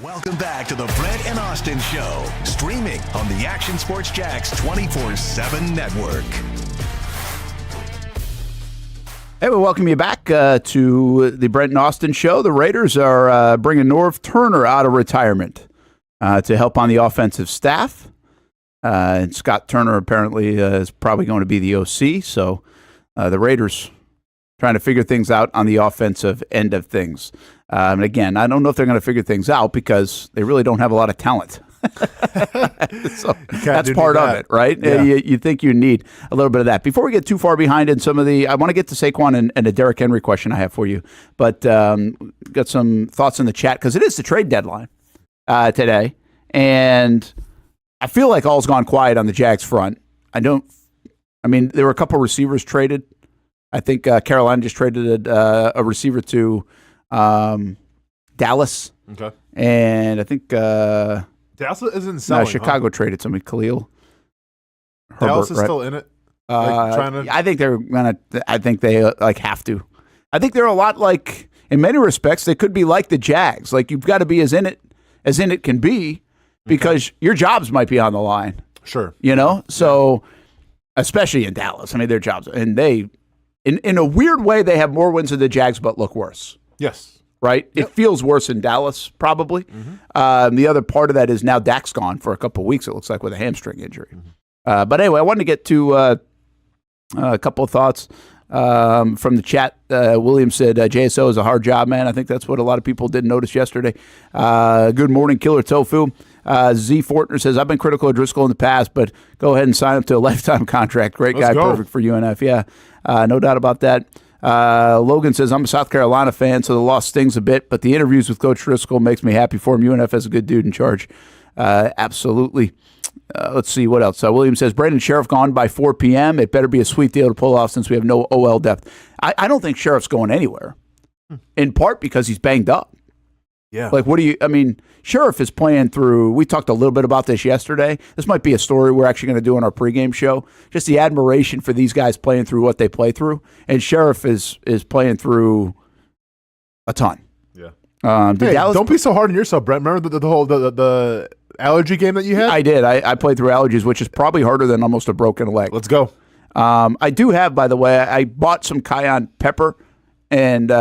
Welcome back to the Brent and Austen Show, streaming on the Action Sports Jax 24/7 network. Hey, we welcome you back to the Brent and Austen Show. The Raiders are bringing Norv Turner out of retirement to help on the offensive staff. And Scott Turner apparently is probably going to be the OC. So the Raiders trying to figure things out on the offensive end of things. And again, I don't know if they're going to figure things out because they really don't have a lot of talent. So that's part of it, right? Yeah. You think you need a little bit of that. Before we get too far behind in some of the, I want to get to Saquon and a Derrick Henry question I have for you, but got some thoughts in the chat because it is the trade deadline today, and I feel like all's gone quiet on the Jags front. There were a couple receivers traded. I think Carolina just traded a receiver to Dallas. Okay. And I think Dallas isn't selling. Chicago traded somebody, Khalil Herbert. Dallas is still in it. I think they're gonna. I think they have to. I think they're a lot like, in many respects, they could be like the Jags. Like, you've got to be as in it can be, because your jobs might be on the line. Sure. So especially in Dallas. I mean, their jobs, and they, in a weird way, they have more wins than the Jags, but look worse. Yes. Right? Yep. It feels worse in Dallas, probably. Mm-hmm. The other part of that is now Dak's gone for a couple of weeks, it looks like, with a hamstring injury. Mm-hmm. But anyway, I wanted to get to a couple of thoughts from the chat. William said, JSO is a hard job, man. I think that's what a lot of people didn't notice yesterday. Good morning, Killer Tofu. Z. Fortner says, I've been critical of Driscoll in the past, but go ahead and sign up to a lifetime contract. Great guy, perfect for UNF. Yeah, no doubt about that. Logan says, I'm a South Carolina fan, so the loss stings a bit, but the interviews with Coach Driscoll makes me happy for him. UNF has a good dude in charge. Absolutely. Let's see, what else? William says, Brandon Sheriff gone by 4 p.m. It better be a sweet deal to pull off since we have no OL depth. I don't think Sheriff's going anywhere, in part because he's banged up. Yeah. Like, Sheriff is playing through, we talked a little bit about this yesterday. This might be a story we're actually going to do on our pregame show. Just the admiration for these guys playing through what they play through. And Sheriff is playing through a ton. Yeah. Don't be so hard on yourself, Brent. Remember the whole the allergy game that you had? I did. I played through allergies, which is probably harder than almost a broken leg. Let's go. I do have, by the way, I bought some cayenne pepper. And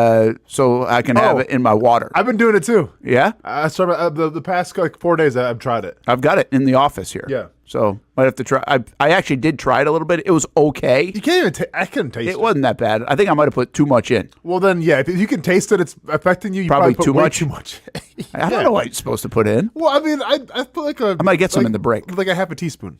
so I can have it in my water. I've been doing it too. Yeah? I started the past 4 days I've tried it. I've got it in the office here. Yeah. So might have to try. I actually did try it a little bit. It was okay. You can't even I couldn't taste it. It wasn't that bad. I think I might have put too much in. Well, then, yeah, if you can taste it, it's affecting you. You probably put too way much. Too much. I don't know what you're supposed to put in. Well, I mean, I put I might get some in the break. Like a half a teaspoon.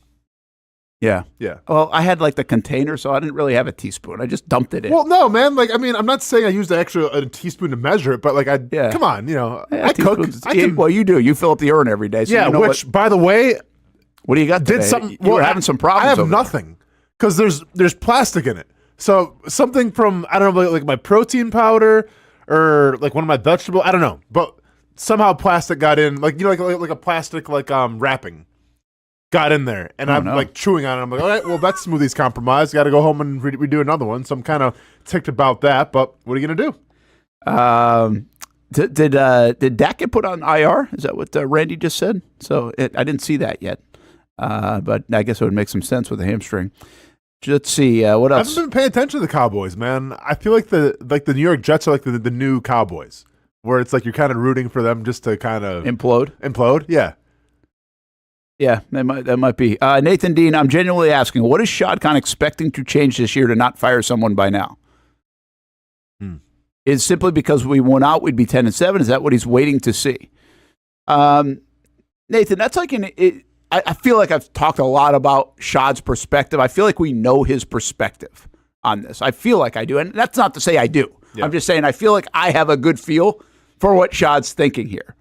Yeah. Yeah. Well, I had the container, so I didn't really have a teaspoon. I just dumped it in. Well, no, man. I'm not saying I used a teaspoon to measure it, but come on, I cook. Well, you do. You fill up the urn every day. So By the way, what do you got today? You were having some problems. I have nothing because there's plastic in it. So something from, I don't know, like my protein powder or like one of my vegetables. I don't know, but somehow plastic got in, like a plastic wrapping. Got in there, and I'm chewing on it. I'm like, all right, well, that smoothie's compromised. Got to go home and redo another one. So I'm kind of ticked about that. But what are you gonna do? Did Dak get put on IR? Is that what Randy just said? So I didn't see that yet, but I guess it would make some sense with a hamstring. Let's see what else. I haven't been paying attention to the Cowboys, man. I feel like the New York Jets are like the new Cowboys, where it's like you're kind of rooting for them just to kind of implode. Yeah. Yeah, that might be. Nathan Dean, I'm genuinely asking, what is Shad Khan expecting to change this year to not fire someone by now? Is simply because we won out, we'd be 10-7? Is that what he's waiting to see? Nathan, that's like I feel like I've talked a lot about Shad's perspective. I feel like we know his perspective on this. I feel like I do, and that's not to say I do. Yeah. I'm just saying I feel like I have a good feel for what Shad's thinking here.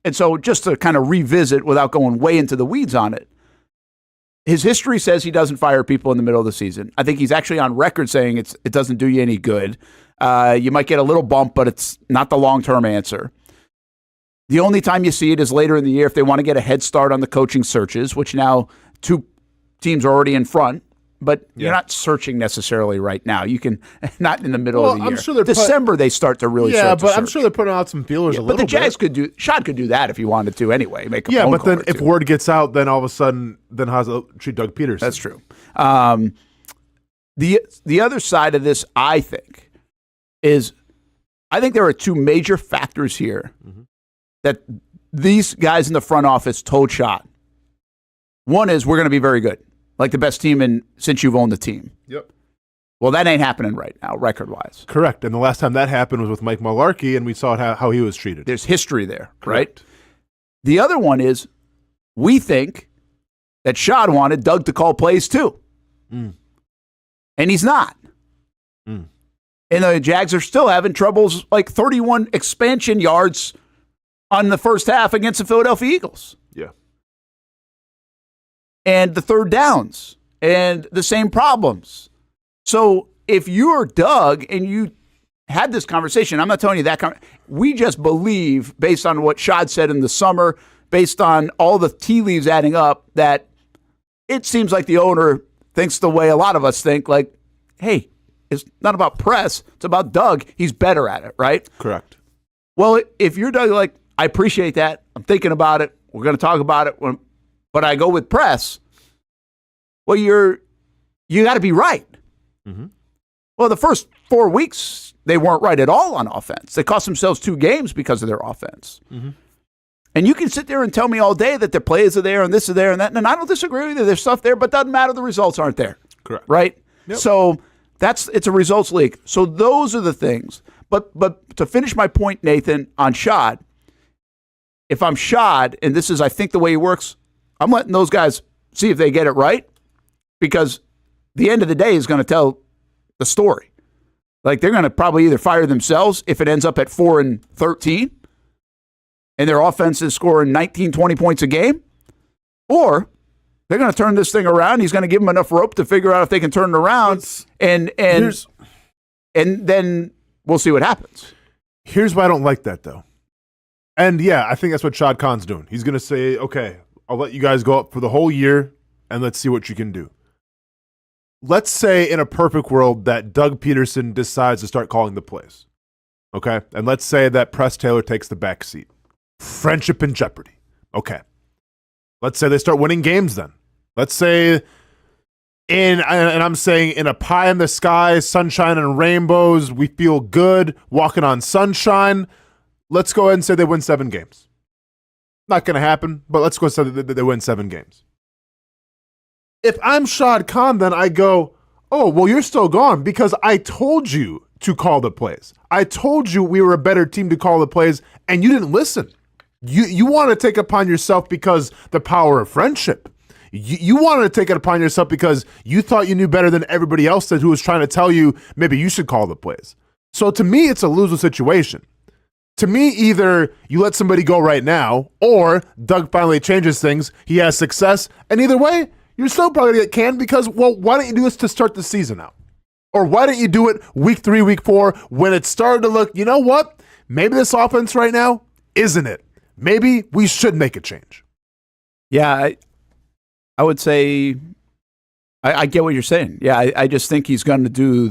And so just to kind of revisit without going way into the weeds on it, his history says he doesn't fire people in the middle of the season. I think he's actually on record saying it doesn't do you any good. You might get a little bump, but it's not the long-term answer. The only time you see it is later in the year if they want to get a head start on the coaching searches, which now 2 teams are already in front but you're not searching necessarily right now. You can not in the middle of the year. I'm sure December they start to really. Yeah, start to but I'm search. sure they're putting out some feelers a little bit. But the Jags could do. Shad could do that if he wanted to anyway. Make a phone but call then or if two. word gets out, then all of a sudden, then how's it treat Doug Peterson? That's true. The other side of this, I think, is I think there are two major factors here that these guys in the front office told Shad. One is we're going to be very good, like the best team since you've owned the team. Yep. Well, that ain't happening right now, record-wise. Correct. And the last time that happened was with Mike Mularkey, and we saw how he was treated. There's history there, Correct. right? The other one is we think that Shad wanted Doug to call plays too. And he's not. And the Jags are still having troubles, like 31 expansion yards on the first half against the Philadelphia Eagles. Yeah. And the third downs and the same problems. So if you're Doug and you had this conversation, I'm not telling you that. We just believe, based on what Shad said in the summer, based on all the tea leaves adding up, that it seems like the owner thinks the way a lot of us think, like, hey, it's not about press. It's about Doug. He's better at it, right? Correct. Well, if you're Doug, like, I appreciate that. I'm thinking about it. We're going to talk about it. But I go with press. Well, you got to be right. Well, the first 4 weeks, they weren't right at all on offense. They cost themselves 2 games because of their offense. And you can sit there and tell me all day that their plays are there and this is there and that. And I don't disagree with you. There's stuff there, but doesn't matter. The results aren't there. Correct. Right? Yep. So it's a results league. So those are the things. But to finish my point, Nathan, on Shad, if I'm Shad, and this is, I think, the way he works, I'm letting those guys see if they get it right, because the end of the day is going to tell the story. Like, they're going to probably either fire themselves if it ends up at 4-13, and their offense is scoring 19, 20 points a game, or they're going to turn this thing around. He's going to give them enough rope to figure out if they can turn it around, and then we'll see what happens. Here's why I don't like that, though. And yeah, I think that's what Shad Khan's doing. He's going to say, okay, I'll let you guys go up for the whole year, and let's see what you can do. Let's say in a perfect world that Doug Peterson decides to start calling the plays. Okay? And let's say that Press Taylor takes the back seat. Friendship in jeopardy. Okay. Let's say they start winning games then. Let's say and I'm saying in a pie in the sky, sunshine and rainbows, we feel good walking on sunshine. Let's go ahead and say they win 7 games. Not going to happen, but let's go say that they win 7 games. If I'm Shad Khan, then I go, oh, well, you're still gone because I told you to call the plays. I told you we were a better team to call the plays, and you didn't listen. You want to take it upon yourself because the power of friendship. You wanted to take it upon yourself because you thought you knew better than everybody else who was trying to tell you maybe you should call the plays. So to me, it's a lose-lose situation. To me, either you let somebody go right now, or Doug finally changes things, he has success, and either way, you're still probably going to get canned because, well, why don't you do this to start the season out? Or why don't you do it week 3, week 4, when it started to look, you know what? Maybe this offense right now isn't it. Maybe we should make a change. Yeah, I would say I get what you're saying. Yeah, I just think he's going to do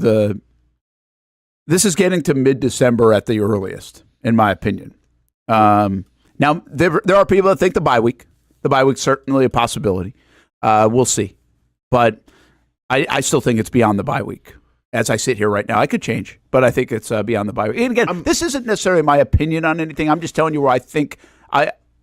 this is getting to mid-December at the earliest, in my opinion. Now, there are people that think the bye week's certainly a possibility. We'll see. But I still think it's beyond the bye week. As I sit here right now, I could change, but I think it's beyond the bye week. And again, this isn't necessarily my opinion on anything. I'm just telling you where I think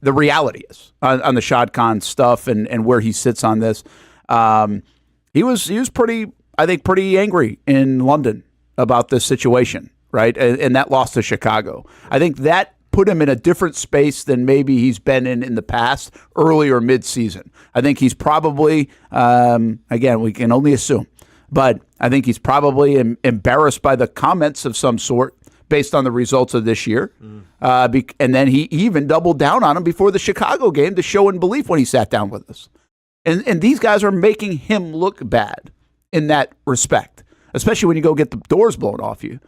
the reality is on the Shad Khan stuff and where he sits on this. He was pretty angry in London about this situation, right? And that loss to Chicago. I think that put him in a different space than maybe he's been in the past, early or mid-season. I think he's probably, again, we can only assume, but I think he's probably embarrassed by the comments of some sort based on the results of this year. And then he even doubled down on him before the Chicago game to show and belief when he sat down with us. And these guys are making him look bad in that respect, especially when you go get the doors blown off you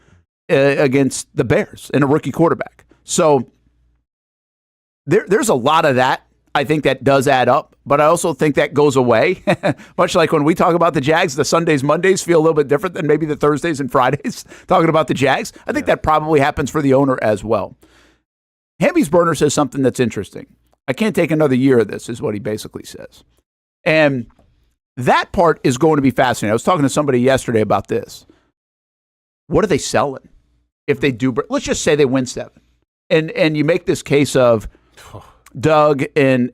against the Bears and a rookie quarterback. So there's a lot of that. I think that does add up, but I also think that goes away. Much like when we talk about the Jags, the Sundays, Mondays feel a little bit different than maybe the Thursdays and Fridays talking about the Jags. I think that probably happens for the owner as well. Hammy's Burner says something that's interesting. I can't take another year of this, is what he basically says. And that part is going to be fascinating. I was talking to somebody yesterday about this. What are they selling if they do? Let's just say they win 7. And you make this case of Doug and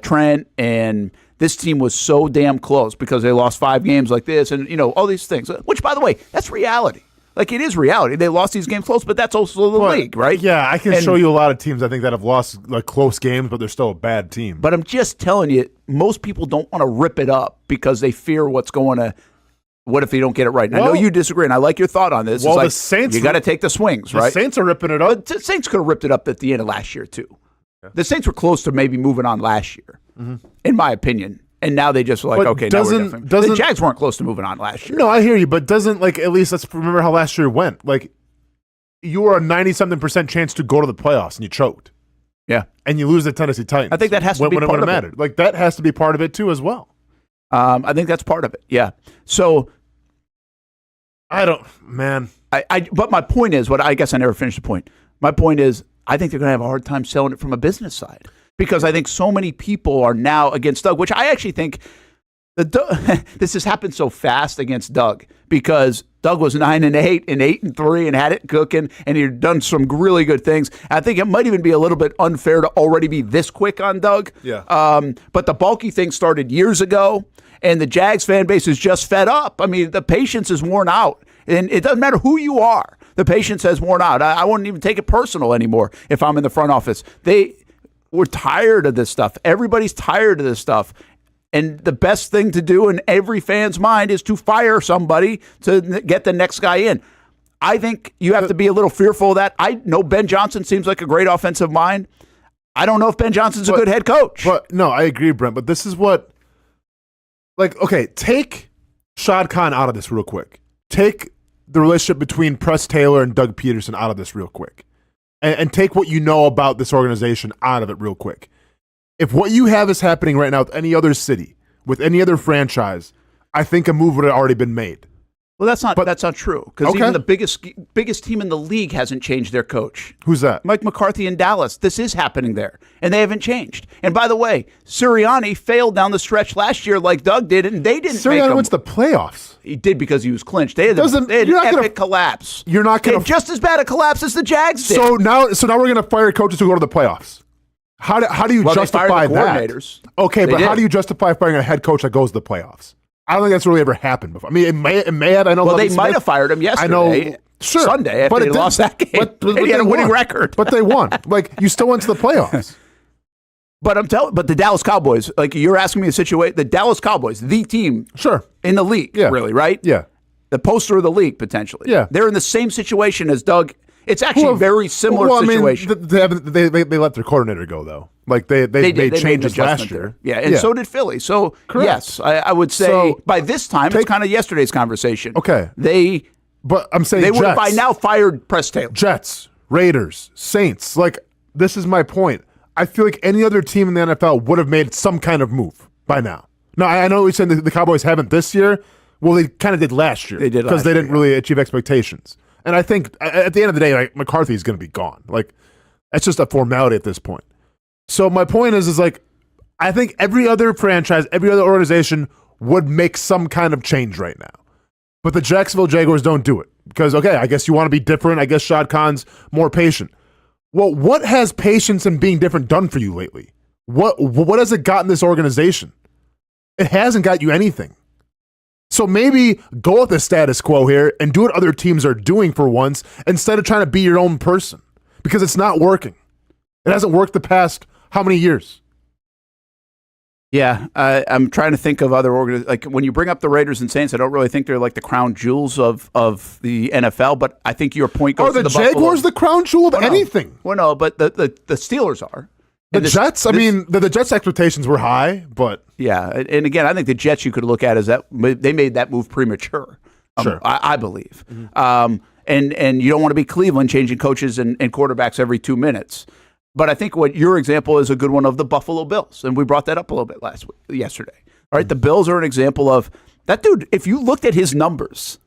Trent, and this team was so damn close because they lost 5 games like this and, all these things, which, by the way, that's reality. Like, it is reality. They lost these games close, but that's also the league, right? Yeah, I can show you a lot of teams, I think, that have lost like close games, but they're still a bad team. But I'm just telling you, most people don't want to rip it up because they fear what's going to – what if they don't get it right? And I know you disagree, and I like your thought on this. Well, it's the Saints – you got to take the swings, right? The Saints are ripping it up. But the Saints could have ripped it up at the end of last year, too. Yeah. The Saints were close to maybe moving on last year, in my opinion. And now they just were like, okay, now we're definitely. The Jags weren't close to moving on last year. No, I hear you, but doesn't, like, at least let's remember how last year went. Like, you were a 90-something% chance to go to the playoffs, and you choked. Yeah. And you lose the Tennessee Titans. I think that has to be part of it. When it mattered. Like, that has to be part of it, too, as well. I think that's part of it, yeah. So. I don't, man. But my point is, I guess I never finished the point. My point is, I think they're going to have a hard time selling it from a business side because I think so many people are now against Doug, which I actually think this has happened so fast against Doug because Doug was 9-8 and 8-3 and had it cooking, and he'd done some really good things. I think it might even be a little bit unfair to already be this quick on Doug. Yeah. But the bulky thing started years ago, and the Jags fan base is just fed up. I mean, the patience is worn out, and it doesn't matter who you are. The patience has worn out. I wouldn't even take it personal anymore if I'm in the front office. We're tired of this stuff. Everybody's tired of this stuff. And the best thing to do in every fan's mind is to fire somebody to get the next guy in. I think you have to be a little fearful of that. I know Ben Johnson seems like a great offensive mind. I don't know if Ben Johnson's a good head coach. But no, I agree, Brent. But this is what, like, okay, take Shad Khan out of this real quick. Take the relationship between Press Taylor and Doug Peterson out of this real quick. And take what you know about this organization out of it real quick. If what you have is happening right now with any other city, with any other franchise, I think a move would have already been made. Well, that's not true because even the biggest team in the league hasn't changed their coach. Who's that? Mike McCarthy in Dallas. This is happening there, and they haven't changed. And by the way, Sirianni failed down the stretch last year like Doug did, and they didn't. Sirianni went to the playoffs. He did because he was clinched. They had an epic collapse. You're not going to just as bad a collapse as the Jags did. So now we're going to fire coaches who go to the playoffs. How do you justify that? Okay, but how do you justify firing a head coach that goes to the playoffs? I don't think that's really ever happened before. I mean, it may have. I know. Well, they might have fired him yesterday. I know. Sure, Sunday after they lost that game. But he had a winning record. But they won. Like, you still went to the playoffs. But the Dallas Cowboys, like, you're asking me a situation. The Dallas Cowboys, the team, in the league, really, right? Yeah, the poster of the league potentially. Yeah, they're in the same situation as Doug. It's actually a very similar situation. I mean, they let their coordinator go though. Like they made changes last year. Yeah, and so did Philly. So yes, I would say by this time it's kind of yesterday's conversation. Okay, but I'm saying they would have by now fired Press Taylor. Jets, Raiders, Saints. Like, this is my point. I feel like any other team in the NFL would have made some kind of move by now. Now, I know you're saying the Cowboys haven't this year. Well, they kind of did last year. They did because they didn't really achieve expectations. And I think at the end of the day, like, McCarthy is going to be gone. Like, that's just a formality at this point. So my point is like, I think every other franchise, every other organization would make some kind of change right now. But the Jacksonville Jaguars don't do it. Because, okay, I guess you want to be different. I guess Shad Khan's more patient. Well, what has patience and being different done for you lately? What has it gotten this organization? It hasn't got you anything. So maybe go with the status quo here and do what other teams are doing for once instead of trying to be your own person, because it's not working. It hasn't worked the past how many years? Yeah, I'm trying to think of other organizations. Like, when you bring up the Raiders and Saints, I don't really think they're like the crown jewels of the NFL, but I think your point goes to the Jaguars Buffalo. The crown jewel of anything? Well, no, but the Steelers are. The Jets, the Jets' expectations were high, but... Yeah, and again, I think the Jets you could look at as that they made that move premature, sure. I believe. Mm-hmm. And you don't want to be Cleveland changing coaches and quarterbacks every 2 minutes. But I think what your example is a good one of the Buffalo Bills, and we brought that up a little bit yesterday. All right, the Bills are an example of that dude. If you looked at his numbers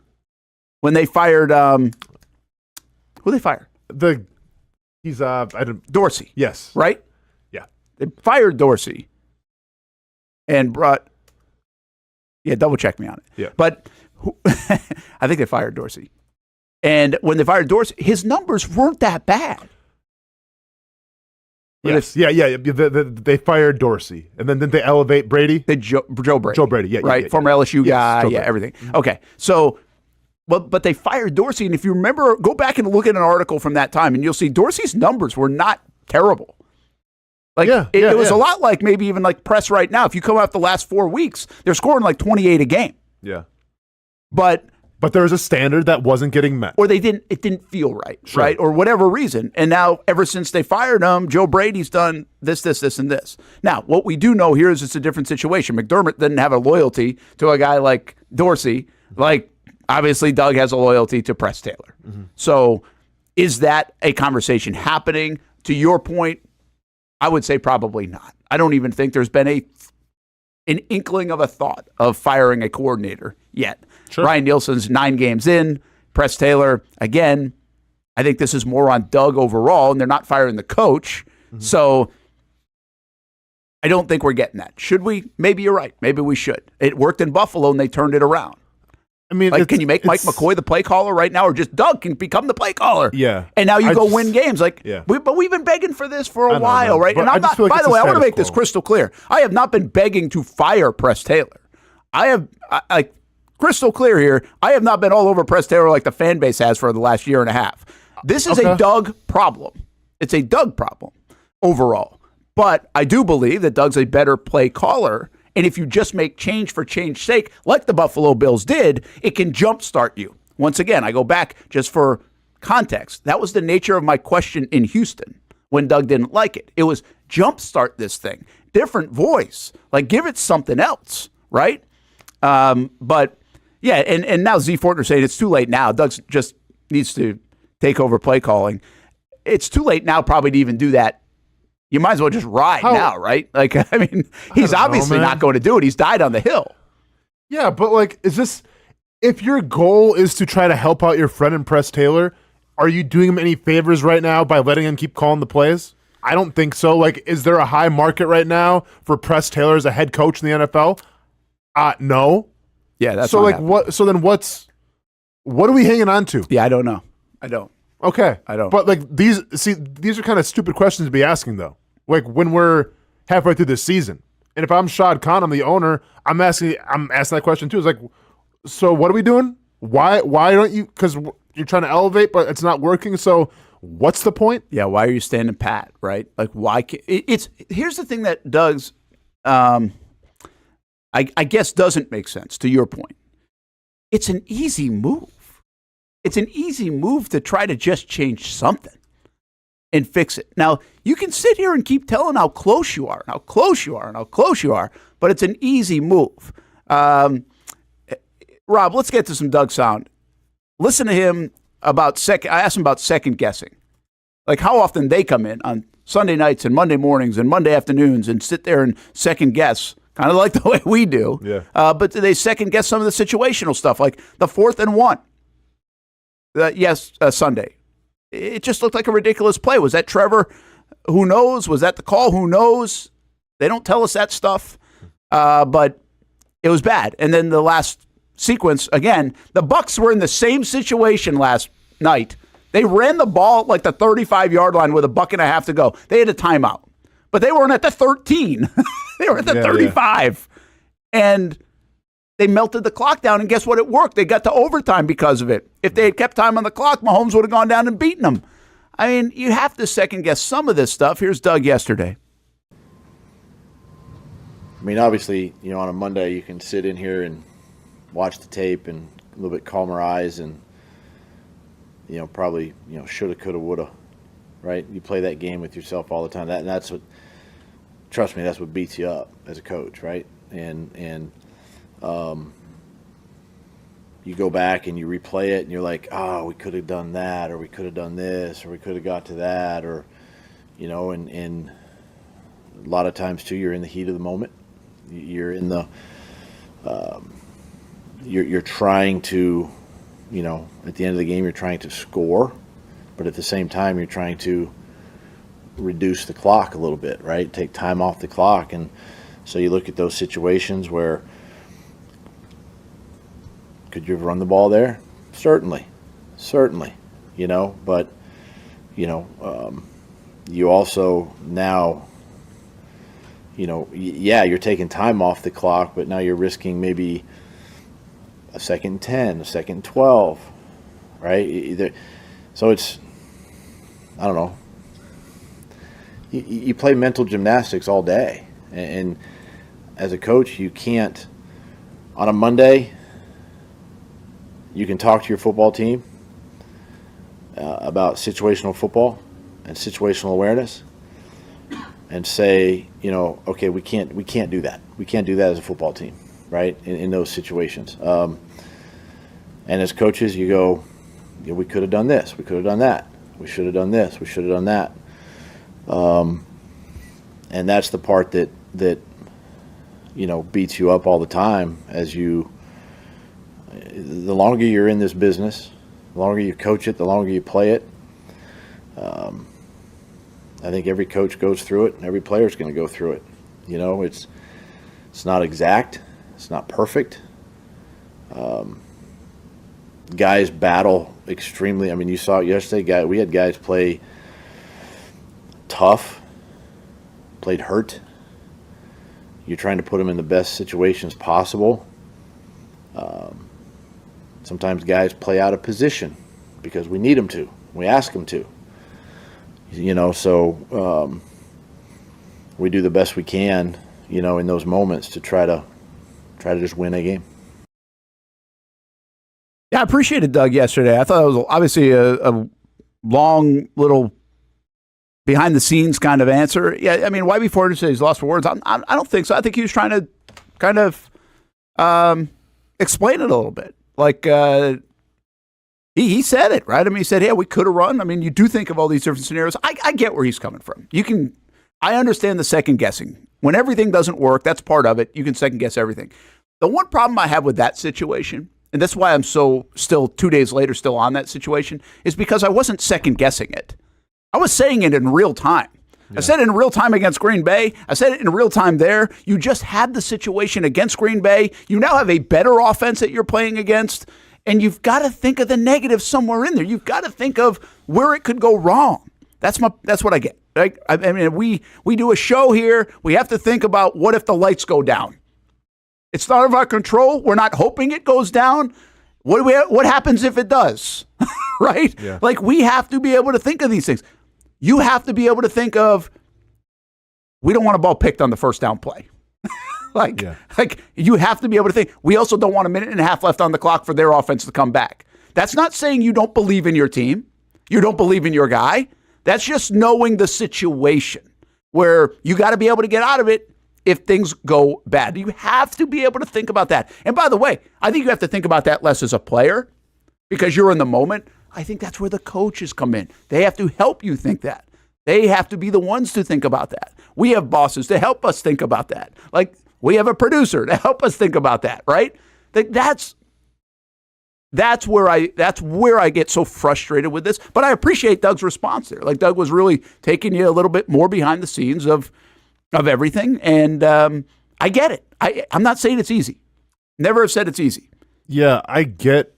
when they fired, who they fired? Dorsey. Yes. Right. Yeah. They fired Dorsey and brought. Yeah, double check me on it. Yeah. But I think they fired Dorsey, and when they fired Dorsey, his numbers weren't that bad. Yes. Yeah. They fired Dorsey, and then didn't they elevate Brady? Joe Brady. Joe Brady, yeah. Right? Yeah. Former LSU guy, Brady. everything. Okay. So, but they fired Dorsey, and if you remember, go back and look at an article from that time, and you'll see Dorsey's numbers were not terrible. Like, it was a lot like maybe even like Press right now. If you come out the last 4 weeks, they're scoring like 28 a game. Yeah. But there was a standard that wasn't getting met. Or it didn't feel right, right? Or whatever reason. And now, ever since they fired him, Joe Brady's done this, and this. Now, what we do know here is it's a different situation. McDermott didn't have a loyalty to a guy like Dorsey. Like, obviously, Doug has a loyalty to Press Taylor. Mm-hmm. So, is that a conversation happening? To your point, I would say probably not. I don't even think there's been an inkling of a thought of firing a coordinator yet. Sure. Ryan Nielsen's 9 games in. Press Taylor, again, I think this is more on Doug overall, and they're not firing the coach. Mm-hmm. So I don't think we're getting that. Should we? Maybe you're right. Maybe we should. It worked in Buffalo, and they turned it around. I mean, like, can you make Mike McCoy the play caller right now, or just Doug can become the play caller? Yeah. And now you go win games. Like, yeah. But we've been begging for this for a while, right? But and I'm not. Like, by the way, I want to make this crystal clear. I have not been begging to fire Press Taylor. Crystal clear here. I have not been all over Press Taylor like the fan base has for the last year and a half. This is a Doug problem. It's a Doug problem overall. But I do believe that Doug's a better play caller. And if you just make change for change's sake, like the Buffalo Bills did, it can jumpstart you. Once again, I go back just for context. That was the nature of my question in Houston when Doug didn't like it. It was jumpstart this thing. Different voice. Like, give it something else, right? But, yeah, and now Z Fortner saying it's too late now. Doug just needs to take over play calling. It's too late now probably to even do that. You might as well just ride now, right? Like, I mean, he's obviously not going to do it. He's died on the hill. Yeah, but like, if your goal is to try to help out your friend and Press Taylor, are you doing him any favors right now by letting him keep calling the plays? I don't think so. Like, is there a high market right now for Press Taylor as a head coach in the NFL? No. Yeah, that's so. Like, what? So then, what are we hanging on to? Yeah, I don't know. I don't. Okay, I don't. But like these are kind of stupid questions to be asking though. Like when we're halfway through this season, and if I'm Shad Khan, I'm the owner. I'm asking that question too. It's like, so what are we doing? Why don't you? Because you're trying to elevate, but it's not working. So what's the point? Yeah, why are you standing pat? Right? Like why? Here's the thing that Doug's, I guess doesn't make sense. To your point, it's an easy move. It's an easy move to try to just change something and fix it. Now, you can sit here and keep telling how close you are, and how close you are, and how close you are, but it's an easy move. Rob, let's get to some Doug sound. Listen to him about I asked him about second guessing. Like how often they come in on Sunday nights and Monday mornings and Monday afternoons and sit there and second guess, kind of like the way we do. Yeah. But do they second guess some of the situational stuff, like the 4th and 1? Sunday. It just looked like a ridiculous play. Was that Trevor? Who knows? Was that the call? Who knows? They don't tell us that stuff. But it was bad. And then the last sequence, again, the Bucs were in the same situation last night. They ran the ball at like the 35-yard line with a buck and a half to go. They had a timeout. But they weren't at the 13. They were at the 35. Yeah. And they melted the clock down, and guess what? It worked. They got to overtime because of it. If they had kept time on the clock, Mahomes would have gone down and beaten them. I mean, you have to second-guess some of this stuff. Here's Doug yesterday. I mean, obviously, on a Monday you can sit in here and watch the tape and a little bit calmer eyes and, probably, shoulda, coulda, woulda, right? You play that game with yourself all the time. And that's what, trust me, that's what beats you up as a coach, right? And you go back and you replay it and you're like, oh, we could have done that, or we could have done this, or we could have got to that, or, and a lot of times too, you're in the heat of the moment. You're in the you're trying to, at the end of the game, you're trying to score, but at the same time, you're trying to reduce the clock a little bit, right? Take time off the clock. And so you look at those situations where could you have run the ball there? Certainly, but you also now, you're taking time off the clock, but now you're risking maybe a 2nd and 10, a 2nd and 12, right? So it's, I don't know. You play mental gymnastics all day, and as a coach, you can't. On a Monday, you can talk to your football team about situational football and situational awareness, and say, okay, we can't do that. We can't do that as a football team, right? In those situations, and as coaches, you go, we could have done this, we could have done that, we should have done this, we should have done that. And that's the part that beats you up all the time the longer you're in this business, the longer you coach it, the longer you play it. I think every coach goes through it, and every player's going to go through it. It's not exact, it's not perfect. Guys battle extremely. I mean, you saw it yesterday. We had guys play tough, played hurt. You're trying to put them in the best situations possible. Sometimes guys play out of position because we need them to. We ask them to. So we do the best we can, in those moments to try to just win a game. Yeah, I appreciated Doug yesterday. I thought it was obviously a long little behind the scenes kind of answer. Yeah, I mean, why before to say he's lost for words? I don't think so. I think he was trying to kind of explain it a little bit. Like he said it, right? I mean, he said, "Yeah, we could have run." I mean, you do think of all these different scenarios. I get where he's coming from. I understand the second guessing. When everything doesn't work, that's part of it. You can second guess everything. The one problem I have with that situation, and that's why I'm still 2 days later still on that situation, is because I wasn't second guessing it. I was saying it in real time. Yeah. I said it in real time against Green Bay. I said it in real time there. You just had the situation against Green Bay. You now have a better offense that you're playing against, and you've got to think of the negative somewhere in there. You've got to think of where it could go wrong. That's what I get. Right? I mean, we do a show here. We have to think about what if the lights go down. It's not of our control. We're not hoping it goes down. What happens if it does? Right? Yeah. Like, we have to be able to think of these things. You have to be able to think of, we don't want a ball picked on the first down play. Like you have to be able to think. We also don't want a minute and a half left on the clock for their offense to come back. That's not saying you don't believe in your team. You don't believe in your guy. That's just knowing the situation where you got to be able to get out of it if things go bad. You have to be able to think about that. And by the way, I think you have to think about that less as a player because you're in the moment. I think that's where the coaches come in. They have to help you think that. They have to be the ones to think about that. We have bosses to help us think about that. Like, we have a producer to help us think about that, right? That's where I get so frustrated with this. But I appreciate Doug's response there. Like, Doug was really taking you a little bit more behind the scenes of everything, and I get it. I'm not saying it's easy. Never have said it's easy. Yeah, I get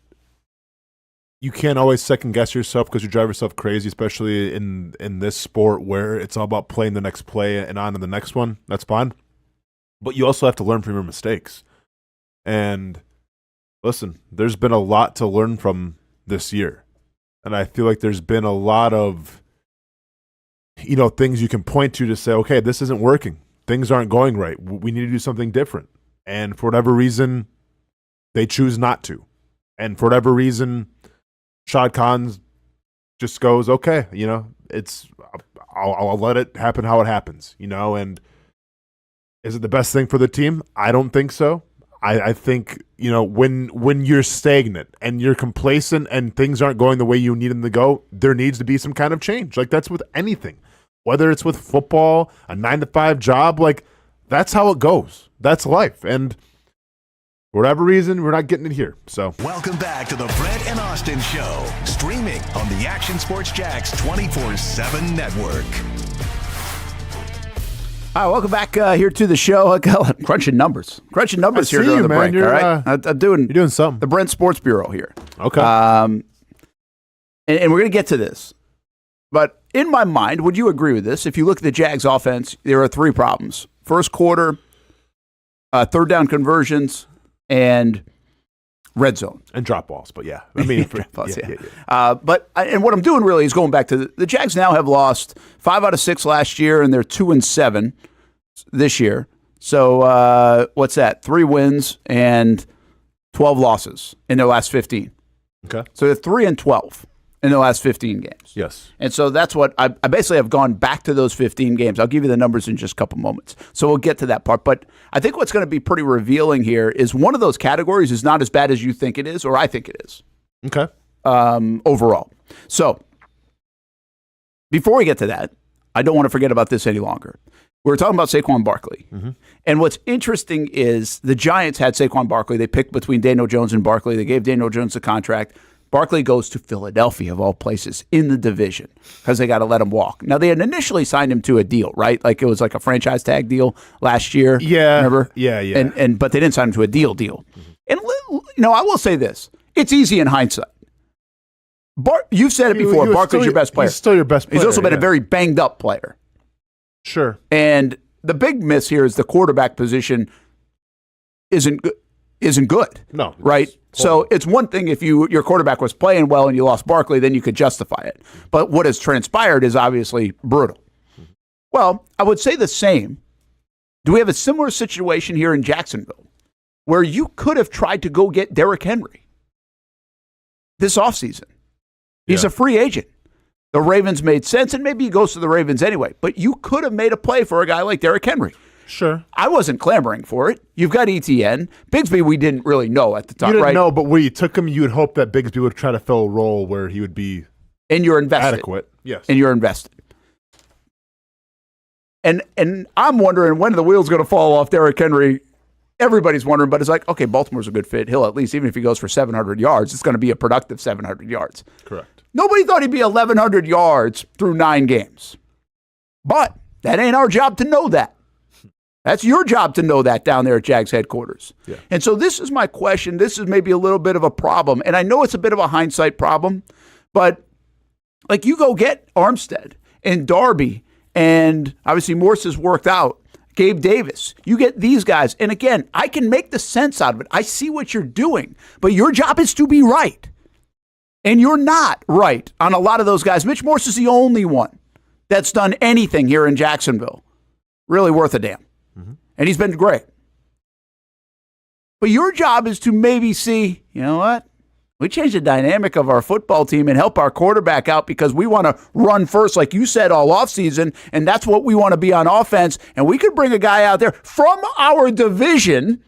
you can't always second guess yourself because you drive yourself crazy, especially in this sport where it's all about playing the next play and on to the next one. That's fine. But you also have to learn from your mistakes. And listen, there's been a lot to learn from this year. And I feel like there's been a lot of, things you can point to say, okay, this isn't working. Things aren't going right. We need to do something different. And for whatever reason, they choose not to. And for whatever reason, Shad Khan just goes, okay, I'll let it happen how it happens, and is it the best thing for the team? I don't think so. I think, when you're stagnant and you're complacent and things aren't going the way you need them to go, there needs to be some kind of change. Like, that's with anything. whether it's with football, a 9-to-5 job, like that's how it goes. That's life. And for whatever reason, we're not getting it here. So Welcome back to the Brent and Austin Show, streaming on the Action Sports Jax 24/7 network. All right, welcome back here to the show. Crunching numbers here see during you, the man. break. You're, all right, I'm doing you're doing something. the Brent Sports Bureau here. Okay. And we're going to get to this. But in my mind, would you agree with this? If you look at the Jags offense, there are three problems. First quarter, third down conversions, and red zone. And drop balls, but yeah. I mean, But what I'm doing really is going back to the Jags now have lost 5 out of 6 last year, and they're 2-7 this year. So what's that? 3 wins and 12 losses in their last 15. Okay. So they're 3-12 in the last 15 games. Yes. And so that's what I basically have gone back to those 15 games. I'll give you the numbers in just a couple moments. So we'll get to that part. But I think what's going to be pretty revealing here is one of those categories is not as bad as you think it is, or I think it is. Okay. Overall. So before we get to that, I don't want to forget about this any longer. We were talking about Saquon Barkley. Mm-hmm. And what's interesting is the Giants had Saquon Barkley. They picked between Daniel Jones and Barkley. They gave Daniel Jones the contract. Barkley goes to Philadelphia, of all places, in the division because they got to let him walk. Now, they had initially signed him to a deal, right? Like it was like a franchise tag deal last year. Yeah. Remember? Yeah. But they didn't sign him to a deal. Mm-hmm. And, I will say this. It's easy in hindsight. You've said it before. Barkley's your best player. He's still your best player. He's also been a very banged up player. Sure. And the big miss here is the quarterback position isn't good. No. Right? So it's one thing if your quarterback was playing well and you lost Barkley, then you could justify it. But what has transpired is obviously brutal. Well, I would say the same. Do we have a similar situation here in Jacksonville where you could have tried to go get Derrick Henry this offseason? He's a free agent. The Ravens made sense, and maybe he goes to the Ravens anyway. But you could have made a play for a guy like Derrick Henry. Sure. I wasn't clamoring for it. You've got ETN. Bigsby, we didn't really know at the time, You didn't right? know, but where you took him, you would hope that Bigsby would try to fill a role where he would be And you're invested. adequate. Yes. And you're invested. And I'm wondering when are the wheels going to fall off Derrick Henry. Everybody's wondering, but it's like, okay, Baltimore's a good fit. He'll at least, even if he goes for 700 yards, it's going to be a productive 700 yards. Correct. Nobody thought he'd be 1,100 yards through 9 games. But that ain't our job to know that. That's your job to know that down there at Jags headquarters. Yeah. And so this is my question. This is maybe a little bit of a problem. And I know it's a bit of a hindsight problem, but like you go get Armstead and Darby, and obviously Morse has worked out, Gabe Davis. You get these guys. And again, I can make the sense out of it. I see what you're doing, but your job is to be right. And you're not right on a lot of those guys. Mitch Morse is the only one that's done anything here in Jacksonville really worth a damn. Mm-hmm. And he's been great. But your job is to maybe see, you know what? We change the dynamic of our football team and help our quarterback out because we want to run first, like you said, all offseason, and that's what we want to be on offense. And we could bring a guy out there from our division,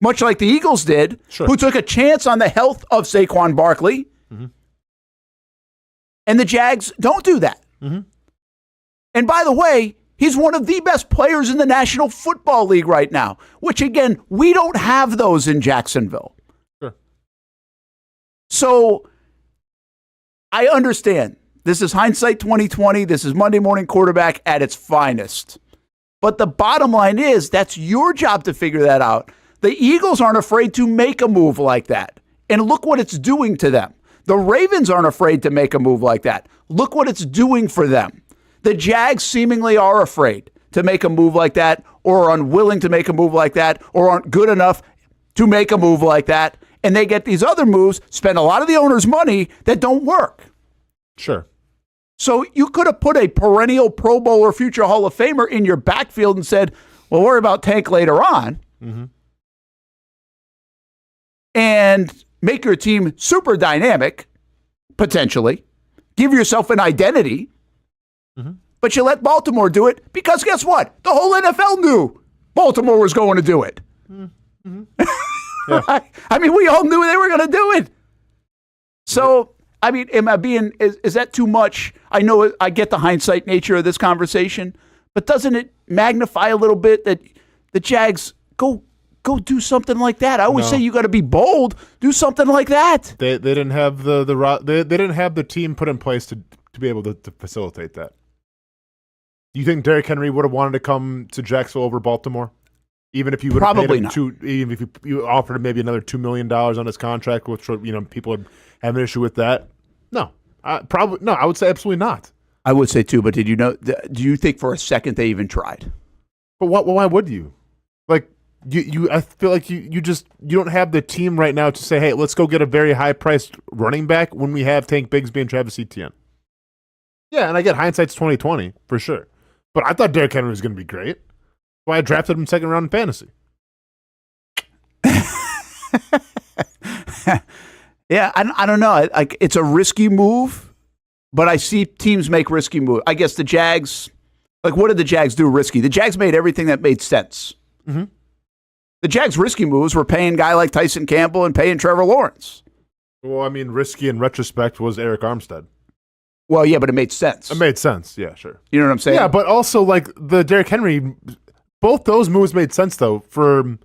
much like the Eagles did, who took a chance on the health of Saquon Barkley. Mm-hmm. And the Jags don't do that. Mm-hmm. And by the way, he's one of the best players in the National Football League right now, which, again, we don't have those in Jacksonville. Sure. So I understand. This is hindsight 2020. This is Monday Morning Quarterback at its finest. But the bottom line is that's your job to figure that out. The Eagles aren't afraid to make a move like that. And look what it's doing to them. The Ravens aren't afraid to make a move like that. Look what it's doing for them. The Jags seemingly are afraid to make a move like that or are unwilling to make a move like that or aren't good enough to make a move like that. And they get these other moves, spend a lot of the owner's money that don't work. Sure. So you could have put a perennial Pro Bowler, future Hall of Famer in your backfield and said, well, worry about Tank later on. Mm-hmm. And make your team super dynamic, potentially. Give yourself an identity. Mm-hmm. But you let Baltimore do it because guess what? The whole NFL knew Baltimore was going to do it. Mm-hmm. Yeah. I mean, we all knew they were going to do it. So I mean, am I being, is that too much? I know I get the hindsight nature of this conversation, but doesn't it magnify a little bit that the Jags go do something like that? I always say you got to be bold. Do something like that. They didn't have they didn't have the team put in place to be able to facilitate that. Do you think Derrick Henry would have wanted to come to Jacksonville over Baltimore? Even if you would have paid him even if you offered him maybe another $2 million on his contract, which people would have an issue with that. No, I would say absolutely not. I would say too, but do you think for a second they even tried? But why would you? Like I feel like you don't have the team right now to say, hey, let's go get a very high priced running back when we have Tank Bigsby and Travis Etienne. Yeah, and I get hindsight's 2020 for sure. But I thought Derrick Henry was going to be great. That's why I drafted him second round in fantasy. Yeah, I don't know. It's a risky move, but I see teams make risky moves. I guess the Jags, what did the Jags do risky? The Jags made everything that made sense. Mm-hmm. The Jags' risky moves were paying a guy like Tyson Campbell and paying Trevor Lawrence. Well, I mean, risky in retrospect was Eric Armstead. Well, yeah, but it made sense. It made sense, yeah, sure. You know what I'm saying? Yeah, but also, the Derrick Henry, both those moves made sense, though. For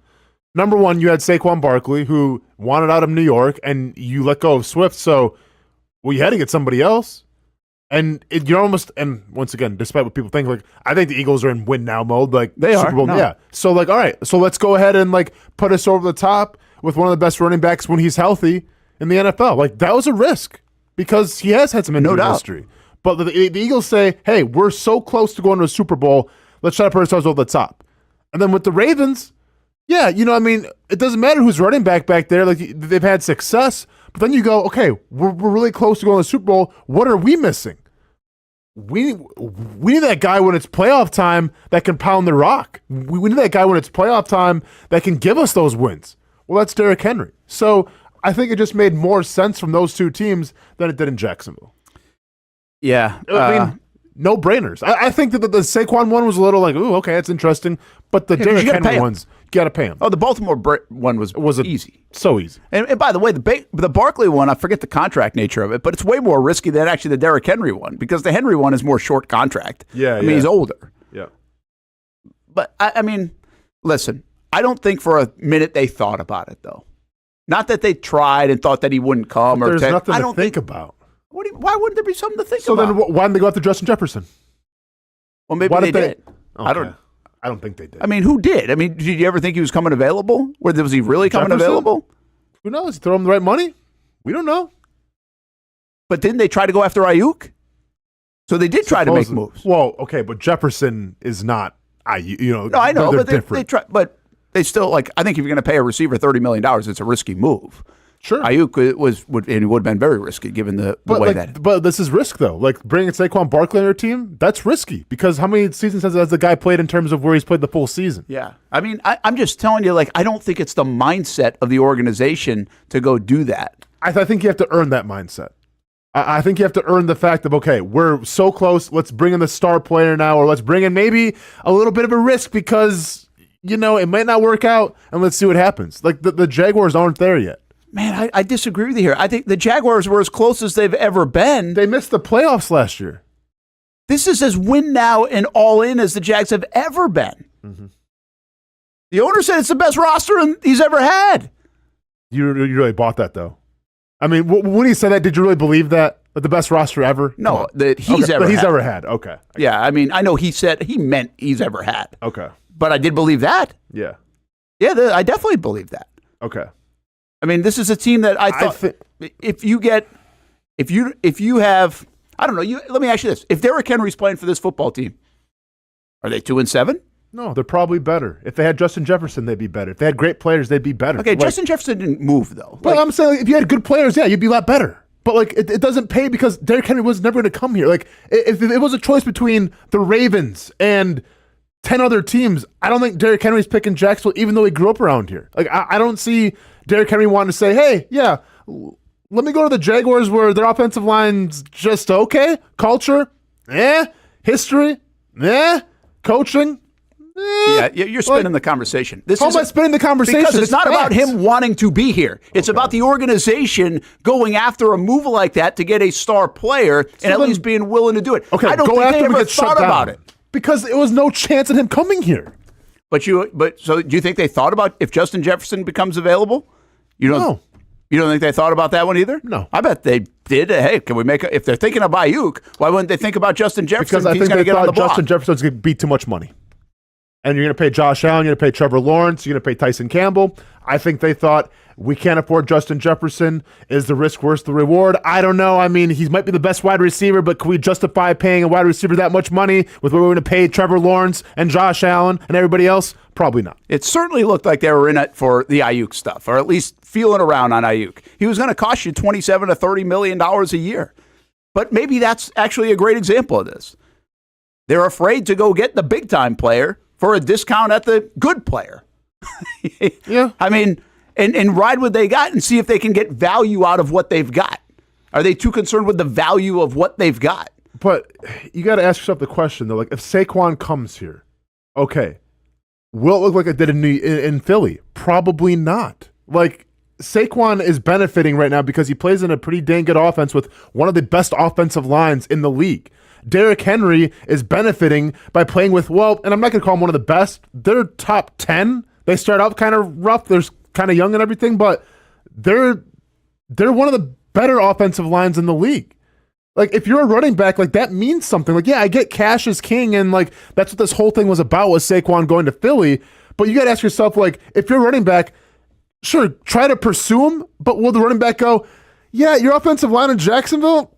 number one, you had Saquon Barkley, who wanted out of New York, and you let go of Swift, so, you had to get somebody else. And you're almost, and once again, despite what people think, I think the Eagles are in win-now mode. They Super are. Bowl, no. Yeah. So, all right, so let's go ahead and, put us over the top with one of the best running backs when he's healthy in the NFL. That was a risk. Because he has had some injury history. But the Eagles say, hey, we're so close to going to a Super Bowl, let's try to put ourselves over the top. And then with the Ravens, yeah, it doesn't matter who's running back there. They've had success. But then you go, okay, we're really close to going to the Super Bowl. What are we missing? We need that guy when it's playoff time that can pound the rock. We need that guy when it's playoff time that can give us those wins. Well, that's Derrick Henry. So I think it just made more sense from those two teams than it did in Jacksonville. Yeah. I mean, no brainers. I think that the Saquon one was a little ooh, okay, that's interesting. But the Derrick Henry ones, you got to pay him. Oh, the Baltimore one was easy. So easy. And by the way, the Barkley one, I forget the contract nature of it, but it's way more risky than actually the Derrick Henry one because the Henry one is more short contract. Yeah, I mean, he's older. Yeah. But, I mean, listen, I don't think for a minute they thought about it, though. Not that they tried and thought that he wouldn't come. There's nothing to think about. Why wouldn't there be something to think about? So then why didn't they go after Justin Jefferson? Well, maybe they did. Okay. I don't think they did. I mean, who did? I mean, did you ever think he was coming available? Was he really coming available? Who knows? Throw him the right money? We don't know. But didn't they try to go after Ayuk? So they did try to make moves. Well, okay, but Jefferson is not Ayuk. No, I know, but different. they try. But they still I think if you're going to pay a receiver $30 million, it's a risky move. Sure. Ayuk would have been very risky given the way that. But this is risk, though. Bringing Saquon Barkley on your team, that's risky. Because how many seasons has the guy played in terms of where he's played the full season? Yeah. I mean, I'm just telling you, I don't think it's the mindset of the organization to go do that. I think you have to earn that mindset. I think you have to earn the fact of, okay, we're so close, let's bring in the star player now, or let's bring in maybe a little bit of a risk because, it might not work out, and let's see what happens. The Jaguars aren't there yet. Man, I disagree with you here. I think the Jaguars were as close as they've ever been. They missed the playoffs last year. This is as win now and all in as the Jags have ever been. Mm-hmm. The owner said it's the best roster he's ever had. You really bought that, though. I mean, when he said that, did you really believe that? The best roster ever? No, that he's ever had. Okay. Yeah, I mean, I know he meant he's ever had. Okay. But I did believe that. Yeah. Yeah, I definitely believe that. Okay. I mean, this is a team that I thought if you have, I don't know. Let me ask you this: if Derrick Henry's playing for this football team, are they 2-7? No, they're probably better. If they had Justin Jefferson, they'd be better. If they had great players, they'd be better. Okay, Justin Jefferson didn't move though. But I'm saying if you had good players, yeah, you'd be a lot better. But it doesn't pay because Derrick Henry was never going to come here. If it was a choice between the Ravens and 10 other teams, I don't think Derrick Henry's picking Jacksonville, even though he grew up around here. I don't see Derrick Henry wanting to say, hey, yeah, let me go to the Jaguars where their offensive line's just okay. Culture, history, coaching, Yeah, you're spinning the conversation. How am I spinning the conversation? Because it's not about facts. him wanting to be here. It's about the organization going after a move like that to get a star player and at least being willing to do it. Okay, I don't go think after they him ever and get shut thought down. about it. Because there was no chance of him coming here. But so do you think they thought about if Justin Jefferson becomes available? No. You don't think they thought about that one either? No. I bet they did. Hey, can we make if they're thinking of Ayuk, why wouldn't they think about Justin Jefferson? Because I think they thought Justin Jefferson's going to be too much money. And you're going to pay Josh Allen, you're going to pay Trevor Lawrence, you're going to pay Tyson Campbell. I think they thought, we can't afford Justin Jefferson. Is the risk worth the reward? I don't know. I mean, he might be the best wide receiver, but can we justify paying a wide receiver that much money with what we're going to pay Trevor Lawrence and Josh Allen and everybody else? Probably not. It certainly looked like they were in it for the Ayuk stuff, or at least feeling around on Ayuk. He was going to cost you $27 to $30 million a year. But maybe that's actually a great example of this. They're afraid to go get the big-time player for a discount at the good player. Yeah. I mean, and ride what they got and see if they can get value out of what they've got. Are they too concerned with the value of what they've got? But you got to ask yourself the question, though. Like, if Saquon comes here, okay, will it look like it did in Philly? Probably not. Like, Saquon is benefiting right now because he plays in a pretty dang good offense with one of the best offensive lines in the league. Derrick Henry is benefiting by playing with, well, and I'm not going to call him one of the best. They're top 10. They start out kind of rough. They're kind of young and everything, but they're one of the better offensive lines in the league. Like, if you're a running back, like, that means something. Like, yeah, I get cash is king, and, like, that's what this whole thing was about, was Saquon going to Philly. But you got to ask yourself, like, if you're a running back, sure, try to pursue him, but will the running back go, yeah, your offensive line in Jacksonville?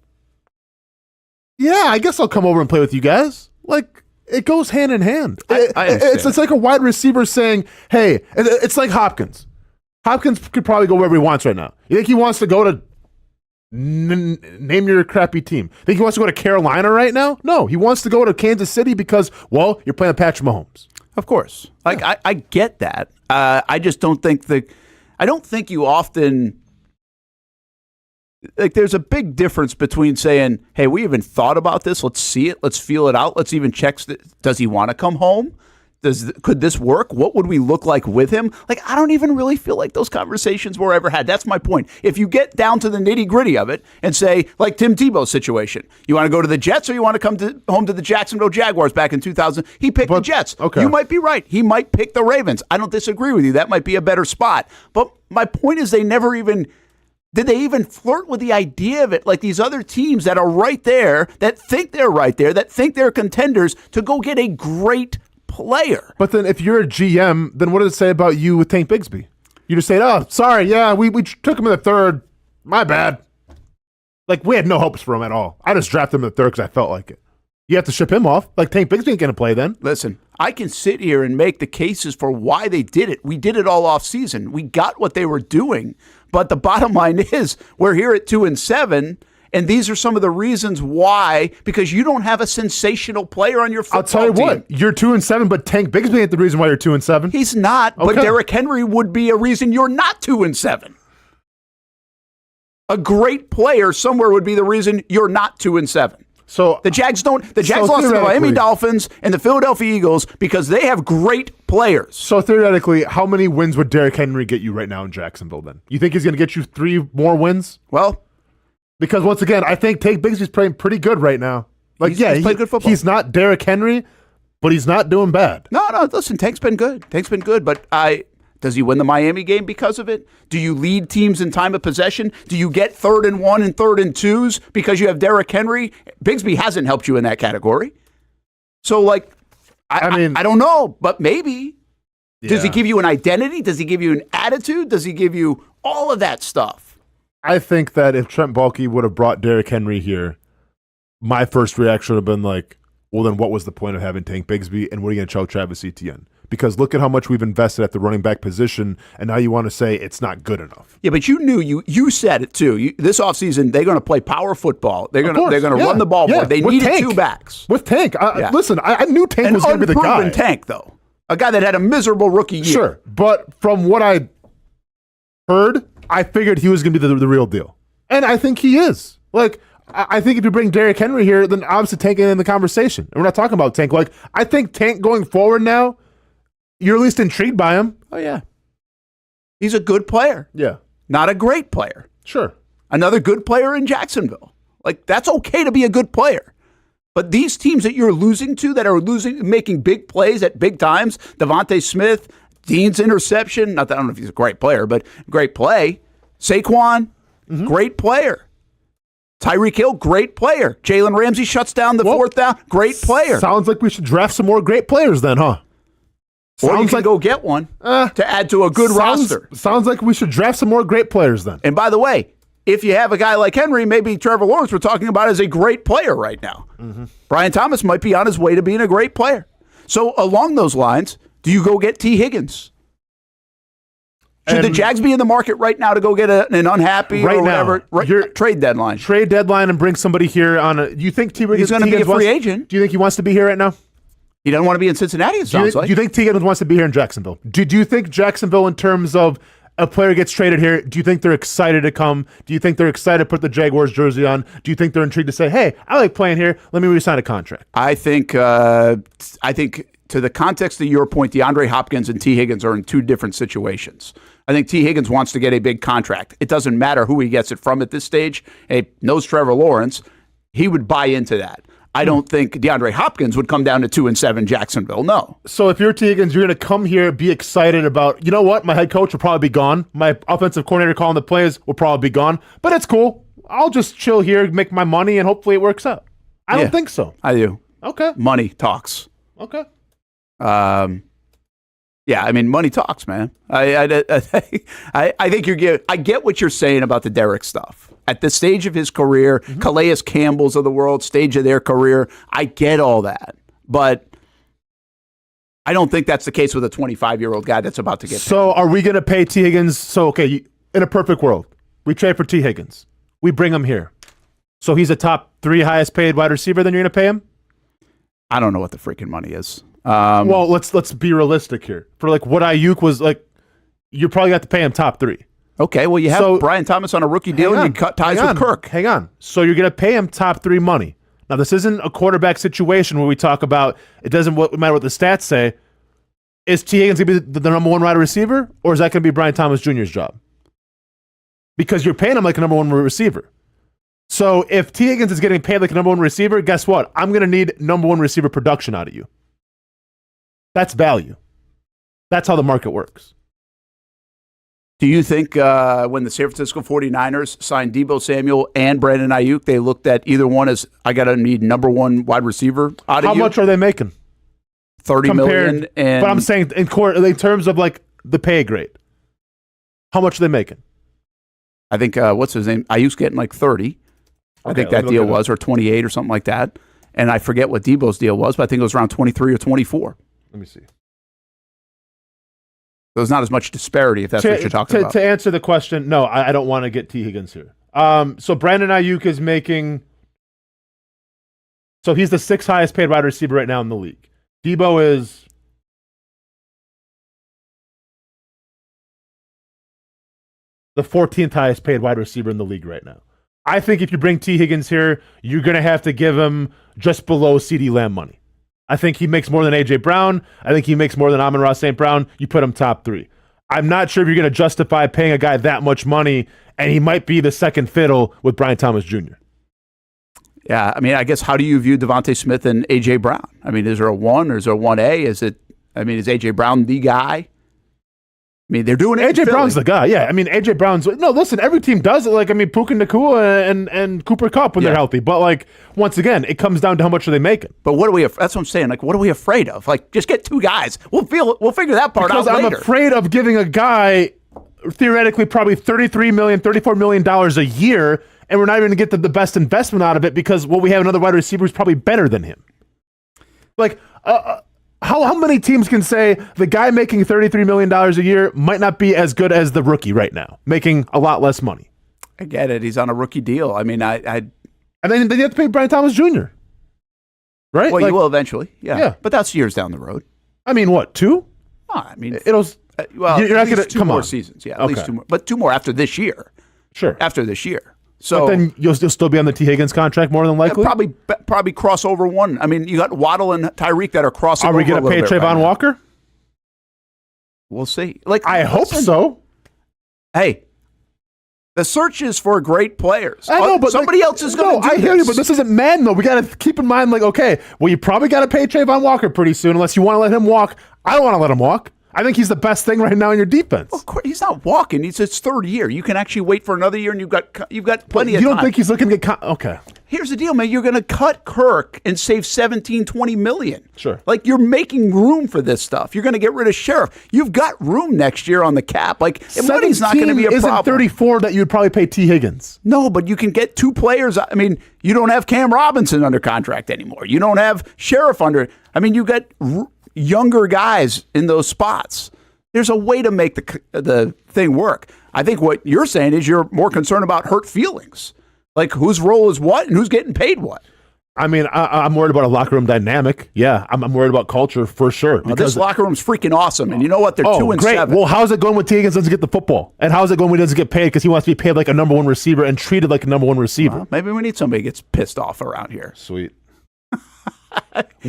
Yeah, I guess I'll come over and play with you guys. Like, it goes hand in hand. It's like a wide receiver saying, hey, it's like Hopkins. Hopkins could probably go wherever he wants right now. You think he wants to go to name your crappy team? Think he wants to go to Carolina right now? No, he wants to go to Kansas City because, well, you're playing Patrick Mahomes. Of course. Like, yeah. I get that. I just don't think I don't think you often, like, there's a big difference between saying, hey, we even thought about this. Let's see it. Let's feel it out. Let's even check. Does he want to come home? Could this work? What would we look like with him? Like, I don't even really feel like those conversations were ever had. That's my point. If you get down to the nitty gritty of it and say, like Tim Tebow's situation, you want to go to the Jets or you want to come home to the Jacksonville Jaguars back in 2000? He picked the Jets. Okay. You might be right. He might pick the Ravens. I don't disagree with you. That might be a better spot. But my point is, did they even flirt with the idea of it? Like, these other teams that are right there, that think they're right there, that think they're contenders, to go get a great player. But then if you're a GM, then what does it say about you with Tank Bigsby? You just say, oh, sorry, yeah, we took him in the third. My bad. Like, we had no hopes for him at all. I just drafted him in the third because I felt like it. You have to ship him off. Like, Tank Bigsby ain't going to play then. Listen, I can sit here and make the cases for why they did it. We did it all off season. We got what they were doing. But the bottom line is, we're here at 2-7, and these are some of the reasons why, because you don't have a sensational player on your football team. I'll tell you what, you're 2-7, but Tank Bigsby ain't the reason why you're 2-7. He's not, but Derrick Henry would be a reason you're not 2-7. A great player somewhere would be the reason you're not 2-7. So the Jags lost to the Miami Dolphins and the Philadelphia Eagles because they have great players. So theoretically, how many wins would Derrick Henry get you right now in Jacksonville then? You think he's going to get you 3 more wins? Well, because once again, I think Tank Bigsby's playing pretty good right now. Like, he's played good football. He's not Derrick Henry, but he's not doing bad. No, listen, Tank's been good. But does he win the Miami game because of it? Do you lead teams in time of possession? Do you get 3rd and 1 and 3rd and 2s because you have Derrick Henry? Bigsby hasn't helped you in that category. So, like, I don't know, but maybe. Yeah. Does he give you an identity? Does he give you an attitude? Does he give you all of that stuff? I think that if Trent Baalke would have brought Derrick Henry here, my first reaction would have been like, well, then what was the point of having Tank Bigsby, and what are you going to tell Travis Etienne? Because look at how much we've invested at the running back position, and now you want to say it's not good enough. Yeah, but you knew you said it too. This offseason, they're going to play power football. They're going to run the ball more. They needed Tank. 2 backs. With Tank. Listen, I knew Tank was going to be the guy. An unproven Tank, though. A guy that had a miserable rookie year. Sure, but from what I heard, I figured he was going to be the real deal. And I think he is. Like, I think if you bring Derrick Henry here, then obviously Tank ain't in the conversation. And we're not talking about Tank. Like, I think Tank going forward now You're at least intrigued by him. Oh, yeah. He's a good player. Yeah. Not a great player. Sure. Another good player in Jacksonville. Like, that's okay to be a good player. But these teams that you're losing to, that are making big plays at big times, Devontae Smith, Dean's interception, not that I don't know if he's a great player, but great play. Saquon, great player. Tyreek Hill, great player. Jalen Ramsey shuts down the fourth down, great player. Sounds like we should draft some more great players then, huh? Or you Sounds can like go get one to add to a good roster. Sounds like we should draft some more great players then. And by the way, if you have a guy like Henry, maybe Trevor Lawrence we're talking about as a great player right now. Brian Thomas might be on his way to being a great player. So along those lines, do you go get T. Higgins? Should the Jags be in the market right now to go get an unhappy right or whatever trade deadline? Trade deadline and bring somebody here on a. Do you think T. Higgins He's going to be a free agent? Do you think he wants to be here right now? He doesn't want to be in Cincinnati, it sounds like. Do you think T. Higgins wants to be here in Jacksonville? Do you think Jacksonville, in terms of a player gets traded here, do you think they're excited to come? Do you think they're excited to put the Jaguars jersey on? Do you think they're intrigued to say, hey, I like playing here, let me re-sign a contract? I think to the context of your point, DeAndre Hopkins and T. Higgins are in two different situations. I think T. Higgins wants to get a big contract. It doesn't matter who he gets it from at this stage. He knows Trevor Lawrence. He would buy into that. I don't think DeAndre Hopkins would come down to 2-7 Jacksonville. No. So if you're T. Higgins, you're going to come here, be excited about, you know what, my head coach will probably be gone. My offensive coordinator calling the plays will probably be gone. But it's cool. I'll just chill here, make my money, and hopefully it works out. I don't think so. I do. Okay. Money talks. Okay. Yeah, I mean, money talks, man. I think I get what you're saying about the Derek stuff. At the stage of his career, Calais Campbell's of the world, stage of their career, I get all that. But I don't think that's the case with a 25-year-old guy that's about to get So are we going to pay T. Higgins? So, okay, in a perfect world, we trade for T. Higgins. We bring him here. So he's a top 3 highest paid wide receiver, then you're going to pay him? I don't know what the freaking money is. Well, let's be realistic here. For like what Ayuk was like, you probably got to pay him top 3. Okay, well, you have Brian Thomas on a rookie deal and you cut ties with Kirk. Hang on. So you're going to pay him top 3 money. Now, this isn't a quarterback situation where we talk about it doesn't matter what the stats say. Is T. Higgins going to be the number 1 wide receiver, or is that going to be Brian Thomas Jr.'s job? Because you're paying him like a number 1 receiver. So if T. Higgins is getting paid like a number 1 receiver, guess what? I'm going to need number 1 receiver production out of you. That's value. That's how the market works. Do you think when the San Francisco 49ers signed Deebo Samuel and Brandon Ayuk, they looked at either one as, I got to need number 1 wide receiver out of you? How much are they making? $30 million. And but I'm saying in terms of like the pay grade, how much are they making? I think, what's his name? Ayuk's getting like 30. I think that deal was, or 28 or something like that. And I forget what Deebo's deal was, but I think it was around 23 or 24. Let me see. There's not as much disparity, if that's what you're talking about. To answer the question, no, I don't want to get T. Higgins here. So Brandon Ayuk is making... So he's the 6th highest paid wide receiver right now in the league. Deebo is... the 14th highest paid wide receiver in the league right now. I think if you bring T. Higgins here, you're going to have to give him just below CeeDee Lamb money. I think he makes more than A.J. Brown. I think he makes more than Amon-Ra St. Brown. You put him top 3. I'm not sure if you're going to justify paying a guy that much money, and he might be the second fiddle with Brian Thomas Jr. Yeah, I mean, I guess how do you view Devontae Smith and A.J. Brown? I mean, is there a 1 or is there a 1A? Is A.J. Brown the guy? I mean, they're doing it. A.J. Brown's the guy, yeah. I mean, A.J. Brown's... No, listen, every team does it. Like, I mean, Puka Nacua and Cooper Kupp when they're healthy. But, like, once again, it comes down to how much are they making. But what are we... That's what I'm saying. Like, what are we afraid of? Like, just get 2 guys. We'll figure that part out later. Because I'm afraid of giving a guy, theoretically, probably $33 million, $34 million a year, and we're not even going to get the best investment out of it because, well, we have another wide receiver who's probably better than him. Like... How many teams can say the guy making $33 million a year might not be as good as the rookie right now, making a lot less money? I get it. He's on a rookie deal. I mean, And then you have to pay Brian Thomas Jr., right? Well, you will eventually. Yeah. But that's years down the road. I mean, what, 2? No, I mean... It'll... well, you're not going to... 2 more seasons. Yeah, at least 2 more. But 2 more after this year. Sure. After this year. So but then you'll still be on the T. Higgins contract more than likely? Probably cross over 1. I mean, you got Waddle and Tyreek that are crossing over. Are we going to pay Trayvon Walker? We'll see. Like, I hope listen, so. Hey, the search is for great players. I know, but somebody else is going to do I hear you, this. but this isn't Madden, though. We got to keep in mind, like, okay, well, you probably got to pay Trayvon Walker pretty soon, unless you want to let him walk. I don't want to let him walk. I think he's the best thing right now in your defense. Of course, he's not walking. He's his third year. You can actually wait for another year, and you've got plenty of time. You don't think he's looking to get okay? Here's the deal, man. You're going to cut Kirk and save 17, 20 million. Sure. Like, you're making room for this stuff. You're going to get rid of Sheriff. You've got room next year on the cap. Like, money's not going to be a problem. Isn't 34 that you'd probably pay T. Higgins? No, but you can get two players. I mean, you don't have Cam Robinson under contract anymore. You don't have Sheriff under. I mean, you got younger guys in those spots. There's a way to make the thing work. I think what you're saying is you're more concerned about hurt feelings. Like, whose role is what and who's getting paid what. I mean, I'm worried about a locker room dynamic. Yeah, I'm worried about culture for sure. Well, this locker room's freaking awesome. And you know what? They're 2-7. Well, how's it going when T. Higgins doesn't get the football? And how's it going when he doesn't get paid because he wants to be paid like a number one receiver and treated like a number one receiver? Well, maybe we need somebody who gets pissed off around here. Sweet.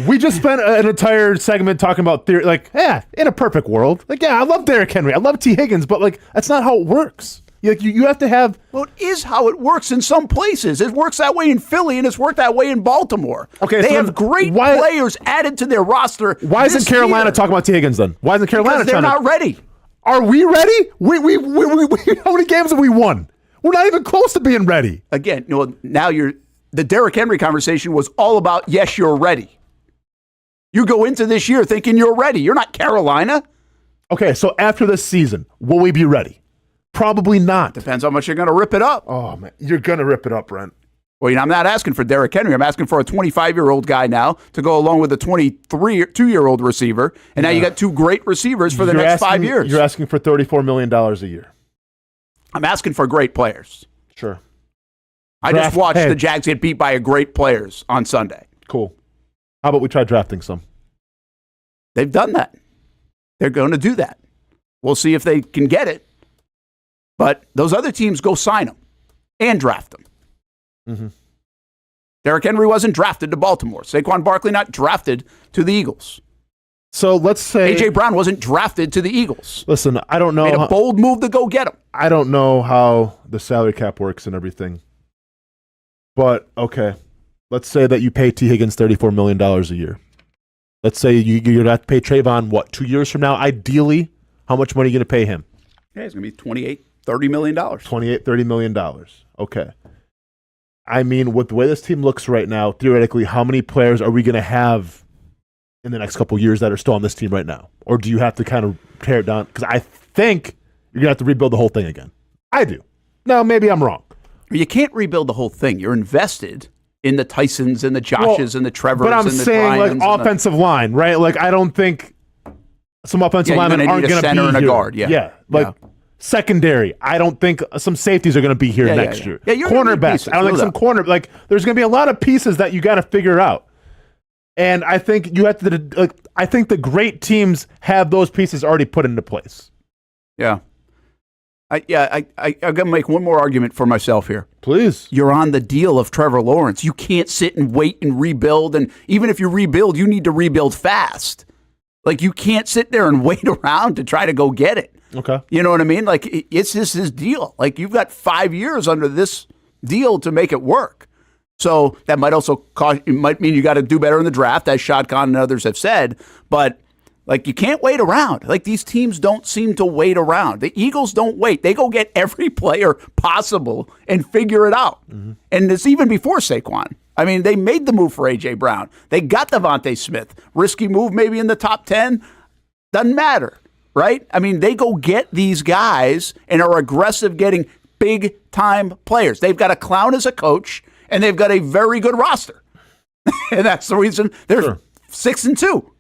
We just spent an entire segment talking about theory. Like, yeah, in a perfect world. Like, yeah, I love Derrick Henry. I love T. Higgins. But, like, that's not how it works. You have to have. Well, it is how it works in some places. It works that way in Philly, and it's worked that way in Baltimore. Okay, they so have great players added to their roster. Why isn't Carolina talking about T. Higgins then? Why isn't Carolina? Because they're not ready. Are we ready? We how many games have we won? We're not even close to being ready. Again, now the Derrick Henry conversation was all about yes, you're ready. You go into this year thinking you're ready. You're not Carolina. Okay, so after this season, will we be ready? Probably not. Depends how much you're going to rip it up. Oh, man. You're going to rip it up, Brent. Well, I'm not asking for Derrick Henry. I'm asking for a 25-year-old guy now to go along with a 22-year-old receiver. And now you got two great receivers for the next 5 years. You're asking for $34 million a year. I'm asking for great players. Sure. I just watched the Jags get beat by a great players on Sunday. Cool. How about we try drafting some? They've done that. They're going to do that. We'll see if they can get it. But those other teams go sign them and draft them. Mm-hmm. Derrick Henry wasn't drafted to Baltimore. Saquon Barkley not drafted to the Eagles. So let's say A.J. Brown wasn't drafted to the Eagles. Listen, I don't know. Made a bold move to go get him. I don't know how the salary cap works and everything. But, okay, let's say that you pay T. Higgins $34 million a year. Let's say you're going to have to pay Trayvon, 2 years from now? Ideally, how much money are you going to pay him? Yeah, it's going to be $30 million. $30 million. Okay. I mean, with the way this team looks right now, theoretically, how many players are we going to have in the next couple of years that are still on this team right now? Or do you have to kind of tear it down? Because I think you're going to have to rebuild the whole thing again. I do. No, maybe I'm wrong. You can't rebuild the whole thing. You're invested in the Tysons and the Joshes and the Trevors. But I'm and the saying, Bryans like, offensive line, right? Like, I don't think some offensive linemen aren't going to be center and a here. guard. Yeah. Secondary, I don't think some safeties are going to be here next year. Yeah, you're gonna need cornerbacks, pieces, I don't think some corner. Like, there's going to be a lot of pieces that you got to figure out. And I think you have to. I think the great teams have those pieces already put into place. Yeah. I'm going to make one more argument for myself here. Please. You're on the deal of Trevor Lawrence. You can't sit and wait and rebuild. And even if you rebuild, you need to rebuild fast. Like, you can't sit there and wait around to try to go get it. Okay. You know what I mean? Like, it's just his deal. Like, you've got 5 years under this deal to make it work. So that might also might mean you got to do better in the draft, as Shad Khan and others have said. But, like, you can't wait around. Like, these teams don't seem to wait around. The Eagles don't wait. They go get every player possible and figure it out. Mm-hmm. And it's even before Saquon. I mean, they made the move for A.J. Brown. They got Devontae Smith. Risky move maybe in the top 10. Doesn't matter, right? I mean, they go get these guys and are aggressive getting big-time players. They've got a clown as a coach, and they've got a very good roster. And that's the reason they're 6-2.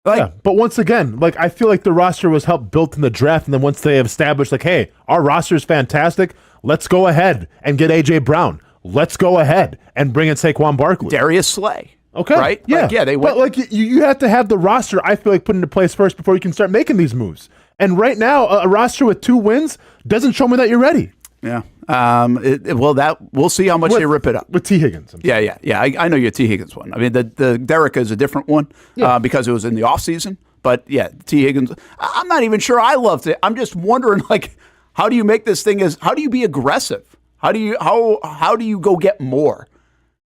Like, yeah, but once again, like, I feel like the roster was helped built in the draft, and then once they have established, like, hey, our roster is fantastic, let's go ahead and get A.J. Brown. Let's go ahead and bring in Saquon Barkley. Darius Slay. Okay. Right? Yeah. Like, yeah, they went. But, like, you have to have the roster, I feel like, put into place first before you can start making these moves. And right now, a roster with 2 wins doesn't show me that you're ready. Yeah. We'll see how much they rip it up. With T. Higgins. Yeah. I know your T. Higgins one. I mean, the Derrick is a different one because it was in the offseason. But yeah, T. Higgins, I'm not even sure I loved it. I'm just wondering, like, how do you make this thing how do you be aggressive? How do you go get more?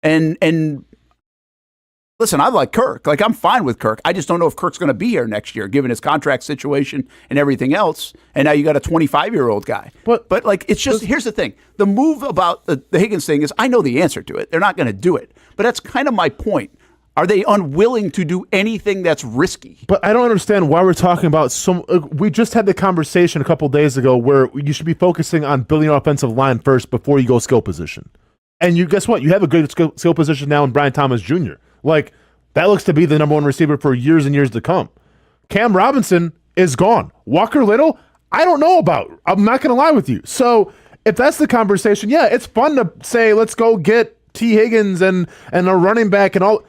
And listen, I like Kirk. Like, I'm fine with Kirk. I just don't know if Kirk's going to be here next year, given his contract situation and everything else. And now you got a 25-year-old guy. But like, it's just, here's the thing. The move about the Higgins thing is, I know the answer to it. They're not going to do it. But that's kind of my point. Are they unwilling to do anything that's risky? But I don't understand why we're talking about we just had the conversation a couple days ago where you should be focusing on building your offensive line first before you go skill position. And guess what? You have a good skill position now in Brian Thomas Jr. Like, that looks to be the number one receiver for years and years to come. Cam Robinson is gone. Walker Little, I don't know about. I'm not going to lie with you. So if that's the conversation, yeah, it's fun to say, let's go get T. Higgins and a running back and all.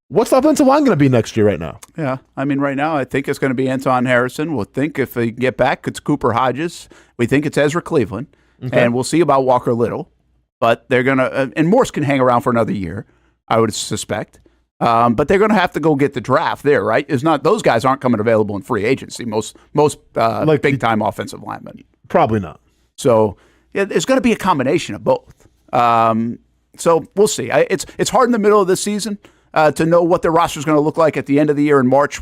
What's the offensive line going to be next year right now? Yeah, I mean, right now I think it's going to be Anton Harrison. We'll think if they get back, it's Cooper Hodges. We think it's Ezra Cleveland. Okay. And we'll see about Walker Little. But they're going to and Morse can hang around for another year, I would suspect. But they're going to have to go get the draft there, right? Those guys aren't coming available in free agency, most like big-time offensive linemen. Probably not. So yeah, there's going to be a combination of both. So we'll see. It's hard in the middle of the season to know what their roster is going to look like at the end of the year in March,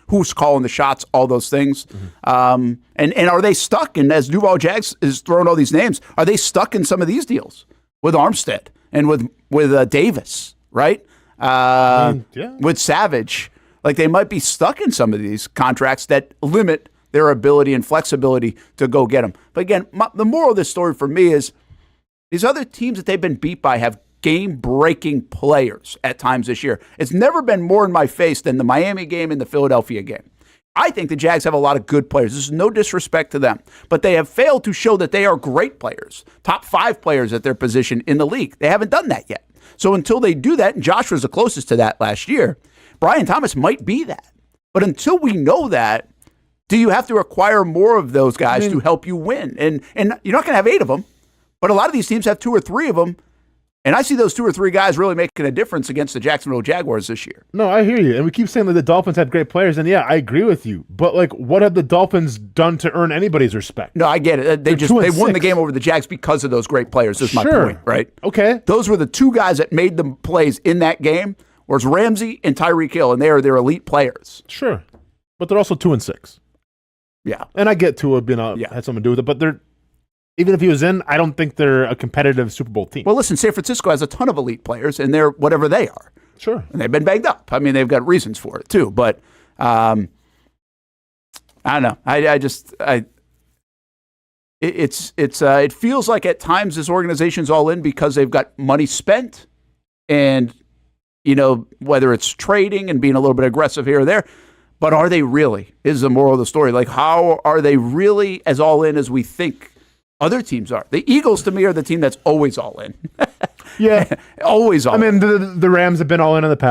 who's calling the shots, all those things. Mm-hmm. And are they stuck? And as Duval Jags is throwing all these names, are they stuck in some of these deals with Armstead and with Davis, right? With Savage? Like, they might be stuck in some of these contracts that limit their ability and flexibility to go get them. But again, the moral of this story for me is these other teams that they've been beat by have game-breaking players at times this year. It's never been more in my face than the Miami game and the Philadelphia game. I think the Jags have a lot of good players. This is no disrespect to them, but they have failed to show that they are great players, top 5 players at their position in the league. They haven't done that yet. So until they do that, and Josh was the closest to that last year, Brian Thomas might be that. But until we know that, do you have to acquire more of those guys to help you win? And you're not going to have 8 of them, but a lot of these teams have 2 or 3 of them. And I see those 2 or 3 guys really making a difference against the Jacksonville Jaguars this year. No, I hear you. And we keep saying that the Dolphins have great players. And yeah, I agree with you. But like, what have the Dolphins done to earn anybody's respect? No, I get it. They won the game over the Jags because of those great players. Is my point, right? Okay. Those were the 2 guys that made the plays in that game, was Ramsey and Tyreek Hill, and they are their elite players. Sure. But they're also 2-6. Yeah. And I get Tua had something to do with it, but even if he was in, I don't think they're a competitive Super Bowl team. Well, listen, San Francisco has a ton of elite players, and they're whatever they are. Sure. And they've been banged up. I mean, they've got reasons for it, too. But I don't know. It feels like at times this organization's all in because they've got money spent and, whether it's trading and being a little bit aggressive here or there. But are they really, is the moral of the story. Like, how are they really as all in as we think other teams are? The Eagles, to me, are the team that's always all in. Yeah. Always all in. I mean, the Rams have been all in the past.